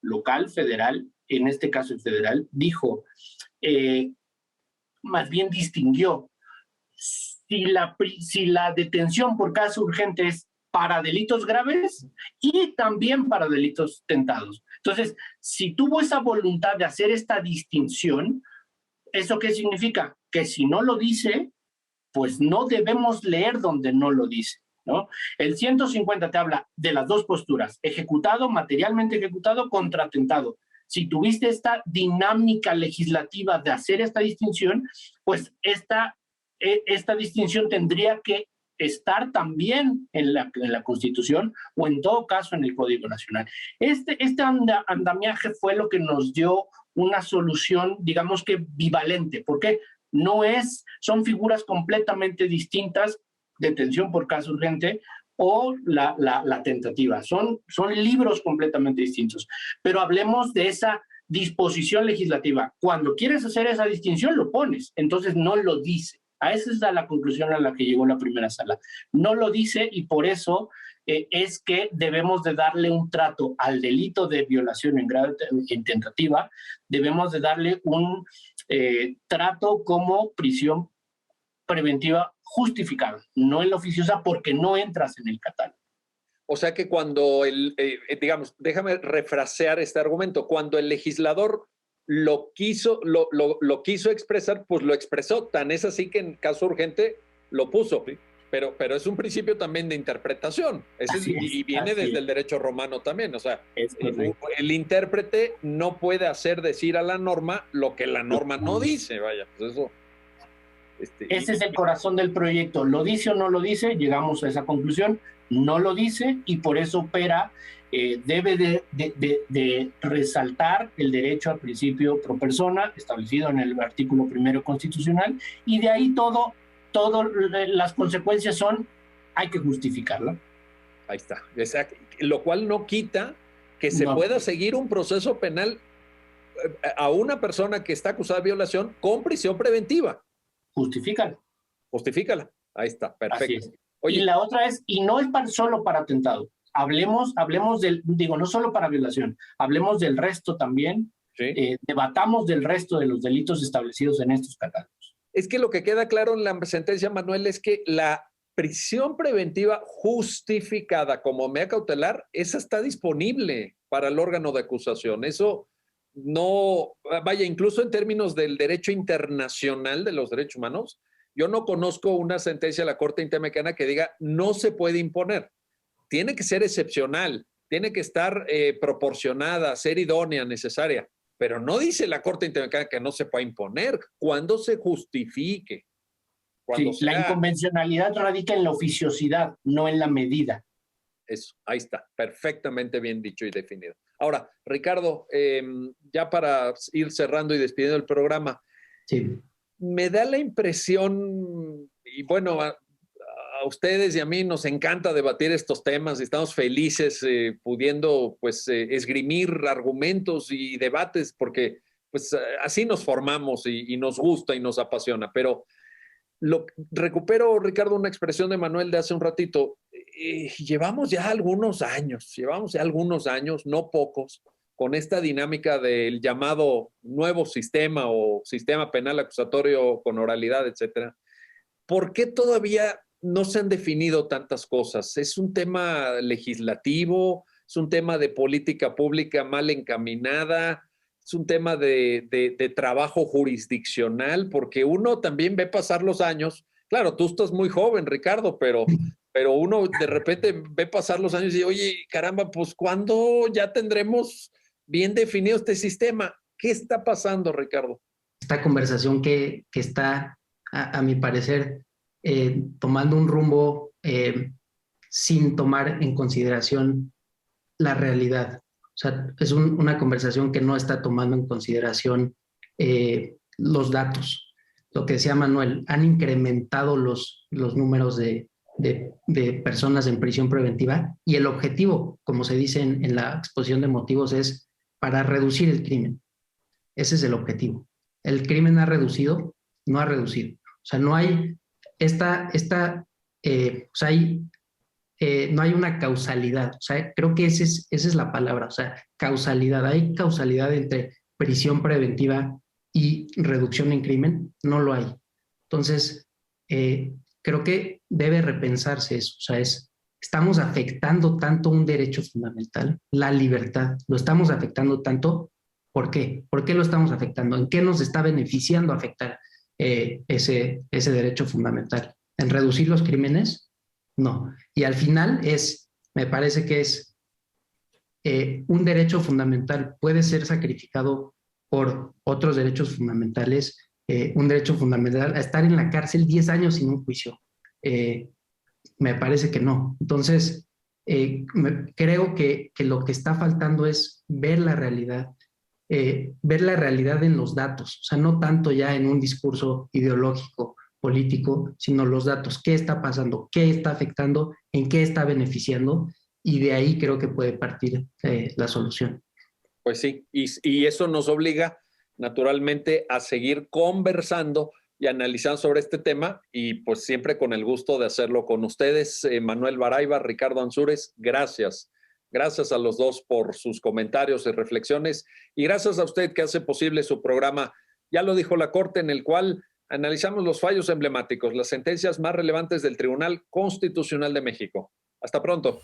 local, federal, en este caso el federal, dijo, más bien distinguió, si la detención por caso urgente es para delitos graves y también para delitos tentados. Entonces, si tuvo esa voluntad de hacer esta distinción, ¿eso qué significa? Que si no lo dice, pues no debemos leer donde no lo dice, ¿no? El 150 te habla de las dos posturas, ejecutado, materialmente ejecutado, contra atentado. Si tuviste esta dinámica legislativa de hacer esta distinción, pues esta distinción tendría que estar también en la Constitución o en todo caso en el Código Nacional. Este andamiaje fue lo que nos dio una solución, digamos que bivalente, porque son figuras completamente distintas, detención por caso urgente o la tentativa. Son libros completamente distintos. Pero hablemos de esa disposición legislativa. Cuando quieres hacer esa distinción, lo pones. Entonces no lo dice. A esa es la conclusión a la que llegó la primera sala. No lo dice y por eso es que debemos de darle un trato al delito de violación en tentativa. Debemos de darle un trato como prisión preventiva justificada, no en la oficiosa, porque no entras en el catálogo. O sea que cuando digamos, déjame refrasear este argumento, cuando el legislador lo quiso expresar, pues lo expresó, tan es así que en caso urgente lo puso, ¿sí? Pero es un principio también de interpretación, y viene desde el derecho romano también, o sea, el intérprete no puede hacer decir a la norma lo que la norma no dice, vaya, pues eso. Ese es el corazón del proyecto. ¿Lo dice o no lo dice? Llegamos a esa conclusión. No lo dice y por eso opera, debe de resaltar el derecho al principio pro persona establecido en el artículo 1 constitucional y de ahí todo las consecuencias son, hay que justificarlo. Ahí está. Exacto. Lo cual no quita que se pueda seguir un proceso penal a una persona que está acusada de violación con prisión preventiva. Justifícala. Ahí está, perfecto. Oye, y la otra es, y no es solo para atentado. Hablemos no solo para violación, hablemos del resto también. ¿Sí? Debatamos del resto de los delitos establecidos en estos catálogos. Es que lo que queda claro en la sentencia, Manuel, es que la prisión preventiva justificada como medida cautelar, esa está disponible para el órgano de acusación. Eso no, vaya, incluso en términos del derecho internacional de los derechos humanos, yo no conozco una sentencia de la Corte Interamericana que diga no se puede imponer. Tiene que ser excepcional, tiene que estar proporcionada, ser idónea, necesaria, pero no dice la Corte Interamericana que no se pueda imponer cuando se justifique. La inconvencionalidad radica en la oficiosidad, no en la medida. Eso, ahí está, perfectamente bien dicho y definido. Ahora, Ricardo, ya para ir cerrando y despidiendo el programa, Sí. me da la impresión, y bueno, a ustedes y a mí nos encanta debatir estos temas y estamos felices pudiendo pues esgrimir argumentos y debates porque pues así nos formamos y nos gusta y nos apasiona. Pero recupero, Ricardo, una expresión de Manuel de hace un ratito. Llevamos ya algunos años, no pocos, con esta dinámica del llamado nuevo sistema o sistema penal acusatorio con oralidad, etcétera. ¿Por qué todavía no se han definido tantas cosas? ¿Es un tema legislativo? ¿Es un tema de política pública mal encaminada? ¿Es un tema de trabajo jurisdiccional? Porque uno también ve pasar los años. Claro, tú estás muy joven, Ricardo, pero uno de repente ve pasar los años y dice, oye, caramba, pues ¿cuándo ya tendremos bien definido este sistema? ¿Qué está pasando, Ricardo? Esta conversación que está, a mi parecer, tomando un rumbo sin tomar en consideración la realidad. O sea, es una conversación que no está tomando en consideración los datos. Lo que decía Manuel, han incrementado los números de personas en prisión preventiva y el objetivo, como se dice en la exposición de motivos, es para reducir el crimen. Ese es el objetivo. ¿El crimen ha reducido? No ha reducido. O sea, no hay no hay una causalidad. O sea, creo que esa es la palabra. O sea, causalidad. ¿Hay causalidad entre prisión preventiva y reducción en crimen? No lo hay. Entonces, creo que debe repensarse eso. O sea, estamos afectando tanto un derecho fundamental, la libertad. Lo estamos afectando tanto. ¿Por qué? ¿Por qué lo estamos afectando? ¿En qué nos está beneficiando afectar ese derecho fundamental? ¿En reducir los crímenes? No. Y al final me parece que es un derecho fundamental puede ser sacrificado por otros derechos fundamentales. Un derecho fundamental a estar en la cárcel 10 años sin un juicio. Me parece que no. Entonces, creo que lo que está faltando es ver la realidad en los datos, o sea, no tanto ya en un discurso ideológico, político, sino los datos, qué está pasando, qué está afectando, en qué está beneficiando, y de ahí creo que puede partir la solución. Pues sí, y eso nos obliga naturalmente a seguir conversando y analizando sobre este tema y pues siempre con el gusto de hacerlo con ustedes. Manuel Baraiba, Ricardo Ansúrez, gracias. Gracias a los dos por sus comentarios y reflexiones y gracias a usted que hace posible su programa. Ya lo dijo la Corte, en el cual analizamos los fallos emblemáticos, las sentencias más relevantes del Tribunal Constitucional de México. Hasta pronto.